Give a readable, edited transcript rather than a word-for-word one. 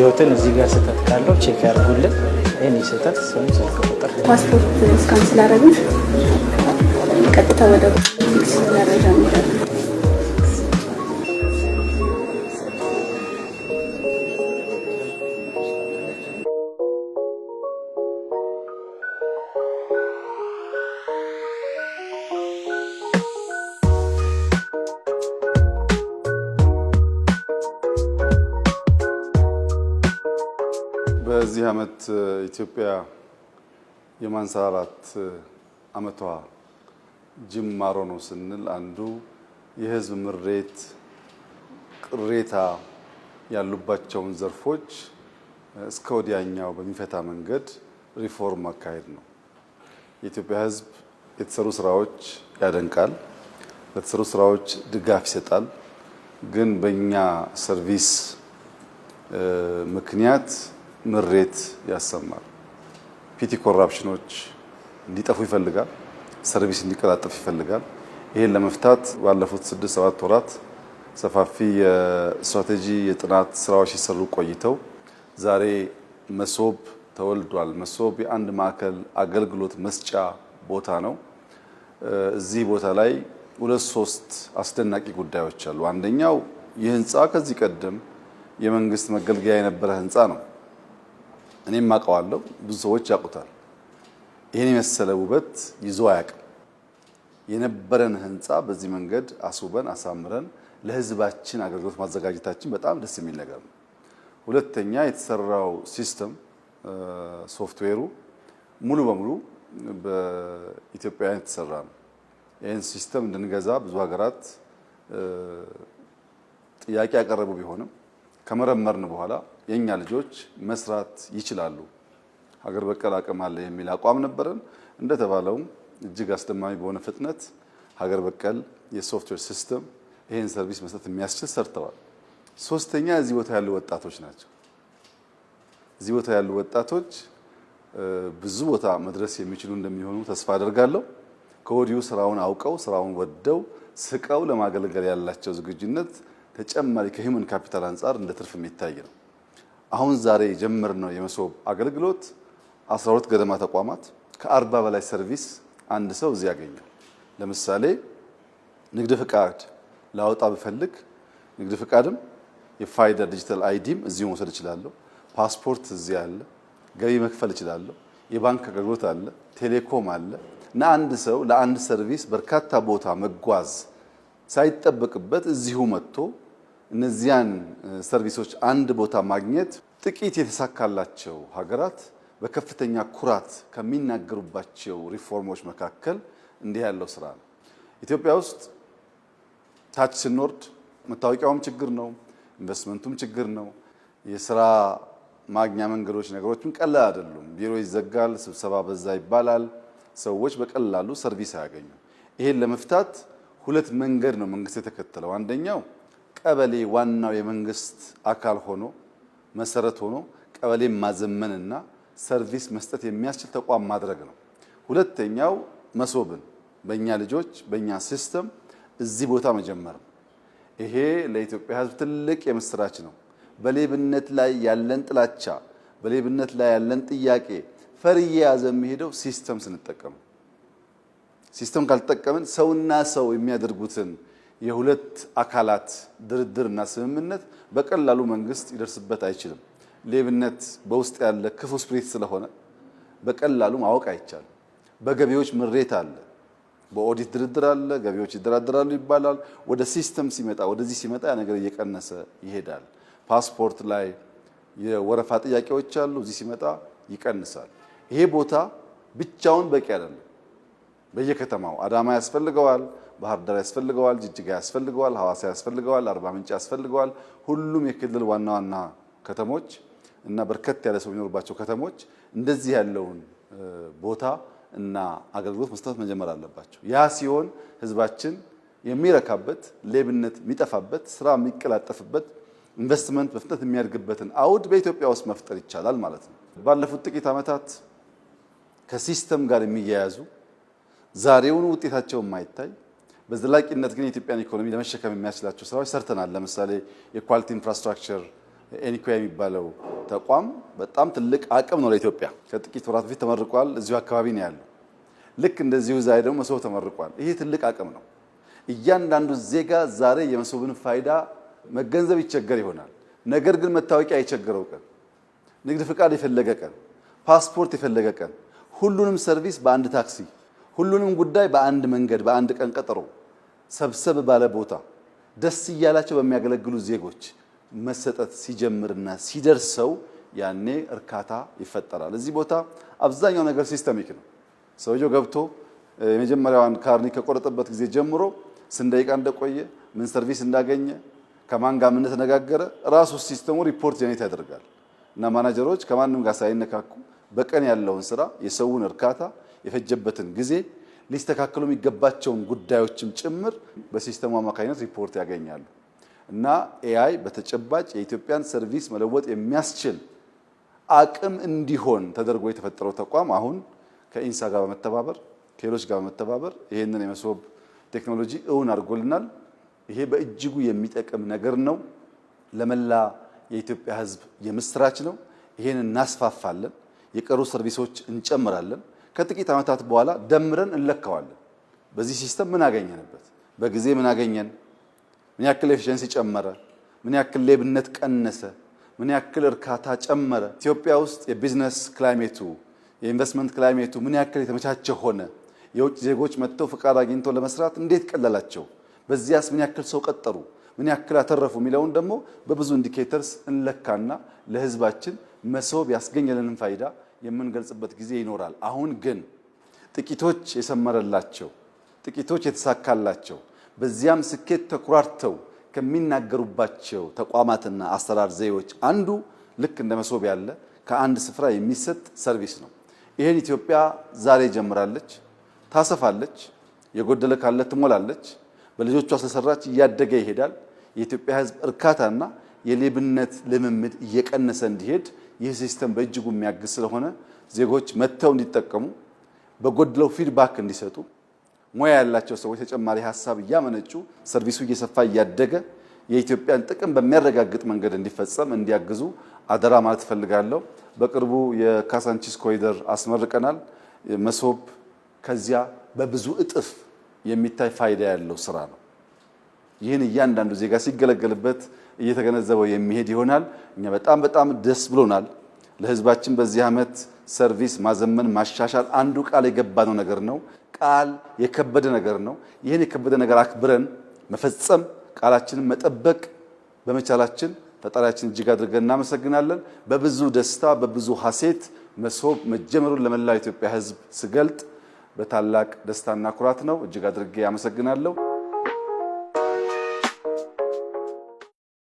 መረጃዎትን እዚህ ጋር ስህተት ካለው ቼክ ያድርጉልን። ይህን ስህተት ስም ስልክ ቁጥር ፓስፖርት ስካን ስላደረግን ቀጥታ ወደ መረጃ እንሄዳለን። በዚህ ዓመት ኢትዮጵያ የማንሰራራት ዓመቷ ጅማሮ ነው ስንል አንዱ የህዝብ ምሬት፣ ቅሬታ ያሉባቸውን ዘርፎች እስከ ወዲያኛው በሚፈታ መንገድ ሪፎርም ማካሄድ ነው። የኢትዮጵያ ህዝብ የተሰሩ ስራዎች ያደንቃል፣ ለተሰሩ ስራዎች ድጋፍ ይሰጣል። ግን በእኛ ሰርቪስ ምክንያት ምሬት ያሰማል። ፒቲ ኮራፕሽኖች እንዲጠፉ ይፈልጋል። ሰርቪስ እንዲቀላጠፍ ይፈልጋል። ይሄን ለመፍታት ባለፉት 6-7 ወራት ሰፋፊ የስትራቴጂ የጥናት ስራዎች ሲሰሩ ቆይተው ዛሬ መሶብ ተወልዷል። መሶብ የአንድ ማዕከል አገልግሎት መስጫ ቦታ ነው። እዚህ ቦታ ላይ 2-3 አስደናቂ ጉዳዮች አሉ። አንደኛው ይህ ህንፃ ከዚህ ቀደም የመንግስት መገልገያ የነበረ ህንፃ ነው። እኔም አውቀዋለሁ፣ ብዙ ሰዎች ያውቁታል። ይሄን የመሰለ ውበት ይዞ አያውቅም። የነበረን ህንፃ በዚህ መንገድ አስውበን አሳምረን ለህዝባችን አገልግሎት ማዘጋጀታችን በጣም ደስ የሚል ነገር ነው። ሁለተኛ የተሰራው ሲስተም ሶፍትዌሩ ሙሉ በሙሉ በኢትዮጵያውያን የተሰራ ነው። ይህን ሲስተም እንድንገዛ ብዙ ሀገራት ጥያቄ ያቀረቡ ቢሆንም ከመረመርን በኋላ የኛ ልጆች መስራት ይችላሉ፣ ሀገር በቀል አቅም አለ የሚል አቋም ነበረን። እንደተባለው እጅግ አስደማሚ በሆነ ፍጥነት ሀገር በቀል የሶፍትዌር ሲስተም ይሄን ሰርቪስ መስጠት የሚያስችል ሰርተዋል። ሶስተኛ እዚህ ቦታ ያሉ ወጣቶች ናቸው። እዚህ ቦታ ያሉ ወጣቶች ብዙ ቦታ መድረስ የሚችሉ እንደሚሆኑ ተስፋ አደርጋለሁ። ከወዲሁ ስራውን አውቀው ስራውን ወደው ስቀው ለማገልገል ያላቸው ዝግጁነት ተጨማሪ ከሂውመን ካፒታል አንፃር እንደ ትርፍ የሚታይ ነው። አሁን ዛሬ የጀመርነው የመሶብ አገልግሎት 12 ገደማ ተቋማት ከ40 በላይ ሰርቪስ አንድ ሰው እዚህ ያገኛል። ለምሳሌ ንግድ ፍቃድ ላወጣ ብፈልግ ንግድ ፍቃድም የፋይዳ ዲጂታል አይዲም እዚሁ መውሰድ እችላለሁ። ፓስፖርት እዚህ አለ። ገቢ መክፈል እችላለሁ። የባንክ አገልግሎት አለ፣ ቴሌኮም አለ እና አንድ ሰው ለአንድ ሰርቪስ በርካታ ቦታ መጓዝ ሳይጠበቅበት እዚሁ መጥቶ እነዚያን ሰርቪሶች አንድ ቦታ ማግኘት ጥቂት የተሳካላቸው ሀገራት በከፍተኛ ኩራት ከሚናገሩባቸው ሪፎርሞች መካከል እንዲህ ያለው ስራ ነው። ኢትዮጵያ ውስጥ ታች ስንወርድ መታወቂያውም ችግር ነው፣ ኢንቨስትመንቱም ችግር ነው። የስራ ማግኛ መንገዶች ነገሮችም ቀላል አይደሉም። ቢሮ ይዘጋል፣ ስብሰባ በዛ ይባላል። ሰዎች በቀላሉ ሰርቪስ አያገኙ። ይሄን ለመፍታት ሁለት መንገድ ነው መንግስት የተከተለው። አንደኛው ቀበሌ ዋናው የመንግስት አካል ሆኖ መሰረት ሆኖ ቀበሌ ማዘመንና ሰርቪስ መስጠት የሚያስችል ተቋም ማድረግ ነው። ሁለተኛው መሶብን በእኛ ልጆች በእኛ ሲስተም እዚህ ቦታ መጀመር ነው። ይሄ ለኢትዮጵያ ሕዝብ ትልቅ የምስራች ነው። በሌብነት ላይ ያለን ጥላቻ፣ በሌብነት ላይ ያለን ጥያቄ ፈር እየያዘ የሚሄደው ሲስተም ስንጠቀም። ሲስተም ካልተጠቀምን ሰውና ሰው የሚያደርጉትን የሁለት አካላት ድርድርና ስምምነት በቀላሉ መንግስት ይደርስበት አይችልም። ሌብነት በውስጥ ያለ ክፉ ስፕሪት ስለሆነ በቀላሉ ማወቅ አይቻልም። በገቢዎች ምሬት አለ፣ በኦዲት ድርድር አለ፣ ገቢዎች ይደራደራሉ ይባላል። ወደ ሲስተም ሲመጣ ወደዚህ ሲመጣ ያ ነገር እየቀነሰ ይሄዳል። ፓስፖርት ላይ የወረፋ ጥያቄዎች አሉ፣ እዚህ ሲመጣ ይቀንሳል። ይሄ ቦታ ብቻውን በቂ አይደለም። በየከተማው አዳማ ያስፈልገዋል፣ ባህር ዳር ያስፈልገዋል፣ ጅጅጋ ያስፈልገዋል፣ ሐዋሳ ያስፈልገዋል፣ አርባ ምንጭ ያስፈልገዋል። ሁሉም የክልል ዋና ዋና ከተሞች እና በርከት ያለ ሰው የሚኖርባቸው ከተሞች እንደዚህ ያለውን ቦታ እና አገልግሎት መስጠት መጀመር አለባቸው። ያ ሲሆን ህዝባችን የሚረካበት፣ ሌብነት የሚጠፋበት፣ ስራ የሚቀላጠፍበት፣ ኢንቨስትመንት በፍጥነት የሚያድግበትን አውድ በኢትዮጵያ ውስጥ መፍጠር ይቻላል ማለት ነው። ባለፉት ጥቂት ዓመታት ከሲስተም ጋር የሚያያዙ ዛሬውን ውጤታቸው የማይታይ በዘላቂነት ግን የኢትዮጵያን ኢኮኖሚ ለመሸከም የሚያስችላቸው ስራዎች ሰርተናል። ለምሳሌ የኳሊቲ ኢንፍራስትራክቸር ኤኒኮያ የሚባለው ተቋም በጣም ትልቅ አቅም ነው ለኢትዮጵያ። ከጥቂት ወራት በፊት ተመርቋል። እዚሁ አካባቢ ነው ያለው። ልክ እንደዚሁ ዛሬ ደግሞ መሶብ ተመርቋል። ይሄ ትልቅ አቅም ነው። እያንዳንዱ ዜጋ ዛሬ የመሶብን ፋይዳ መገንዘብ ይቸገር ይሆናል። ነገር ግን መታወቂያ የቸገረው ቀን፣ ንግድ ፍቃድ የፈለገ ቀን፣ ፓስፖርት የፈለገ ቀን፣ ሁሉንም ሰርቪስ በአንድ ታክሲ፣ ሁሉንም ጉዳይ በአንድ መንገድ፣ በአንድ ቀን ቀጠሮ ሰብሰብ ባለ ቦታ ደስ እያላቸው በሚያገለግሉ ዜጎች መሰጠት ሲጀምርና ሲደርሰው ያኔ እርካታ ይፈጠራል። እዚህ ቦታ አብዛኛው ነገር ሲስተሚክ ነው። ሰውየው ገብቶ የመጀመሪያዋን ካርኒ ከቆረጠበት ጊዜ ጀምሮ ስንት ደቂቃ እንደቆየ፣ ምን ሰርቪስ እንዳገኘ፣ ከማን ጋር ምን ተነጋገረ ራሱ ሲስተሙ ሪፖርት ጀኔሬት ያደርጋል እና ማናጀሮች ከማንም ጋር ሳይነካኩ በቀን ያለውን ስራ፣ የሰውን እርካታ፣ የፈጀበትን ጊዜ፣ ሊስተካከሉ የሚገባቸውን ጉዳዮችም ጭምር በሲስተሙ አማካኝነት ሪፖርት ያገኛሉ እና ኤአይ በተጨባጭ የኢትዮጵያን ሰርቪስ መለወጥ የሚያስችል አቅም እንዲሆን ተደርጎ የተፈጠረው ተቋም አሁን ከኢንሳ ጋር በመተባበር ከሌሎች ጋር በመተባበር ይሄንን የመሶብ ቴክኖሎጂ እውን አድርጎልናል። ይሄ በእጅጉ የሚጠቅም ነገር ነው። ለመላ የኢትዮጵያ ሕዝብ የምስራች ነው። ይሄን እናስፋፋለን። የቀሩ ሰርቪሶች እንጨምራለን። ከጥቂት ዓመታት በኋላ ደምረን እንለካዋለን። በዚህ ሲስተም ምን አገኘንበት? በጊዜ ምን አገኘን? ምን ያክል ኤፊሽንሲ ጨመረ? ምን ያክል ሌብነት ቀነሰ? ምን ያክል እርካታ ጨመረ? ኢትዮጵያ ውስጥ የቢዝነስ ክላይሜቱ የኢንቨስትመንት ክላይሜቱ ምን ያክል የተመቻቸ ሆነ? የውጭ ዜጎች መጥተው ፍቃድ አግኝተው ለመስራት እንዴት ቀለላቸው? በዚያስ ምን ያክል ሰው ቀጠሩ? ምን ያክል አተረፉ? የሚለውን ደግሞ በብዙ ኢንዲኬተርስ እንለካና ለህዝባችን መሶብ ያስገኘልንን ፋይዳ የምንገልጽበት ጊዜ ይኖራል። አሁን ግን ጥቂቶች የሰመረላቸው፣ ጥቂቶች የተሳካላቸው፣ በዚያም ስኬት ተኩራርተው ከሚናገሩባቸው ተቋማትና አሰራር ዘዴዎች አንዱ ልክ እንደ መሶብ ያለ ከአንድ ስፍራ የሚሰጥ ሰርቪስ ነው። ይሄን ኢትዮጵያ ዛሬ ጀምራለች፣ ታሰፋለች፣ የጎደለ ካለ ትሞላለች። በልጆቿ ስለሰራች እያደገ ይሄዳል። የኢትዮጵያ ሕዝብ እርካታና የሌብነት ልምምድ እየቀነሰ እንዲሄድ ይህ ሲስተም በእጅጉ የሚያግዝ ስለሆነ ዜጎች መጥተው እንዲጠቀሙ፣ በጎድለው ፊድባክ እንዲሰጡ፣ ሙያ ያላቸው ሰዎች ተጨማሪ ሀሳብ እያመነጩ ሰርቪሱ እየሰፋ እያደገ የኢትዮጵያን ጥቅም በሚያረጋግጥ መንገድ እንዲፈጸም እንዲያግዙ አደራ ማለት እፈልጋለሁ። በቅርቡ የካሳንቺስ ኮሪደር አስመርቀናል። መሶብ ከዚያ በብዙ እጥፍ የሚታይ ፋይዳ ያለው ስራ ነው። ይህን እያንዳንዱ ዜጋ ሲገለገልበት እየተገነዘበው የሚሄድ ይሆናል። እኛ በጣም ደስ ብሎናል። ለህዝባችን በዚህ ዓመት ሰርቪስ ማዘመን ማሻሻል አንዱ ቃል የገባነው ነገር ነው። ቃል የከበደ ነገር ነው። ይህን የከበደ ነገር አክብረን መፈጸም፣ ቃላችንን መጠበቅ በመቻላችን ፈጣሪያችን እጅግ አድርገን እናመሰግናለን። በብዙ ደስታ በብዙ ሐሴት መሶብ መጀመሩን ለመላው ኢትዮጵያ ህዝብ ስገልጥ በታላቅ ደስታና ኩራት ነው። እጅግ አድርጌ አመሰግናለሁ።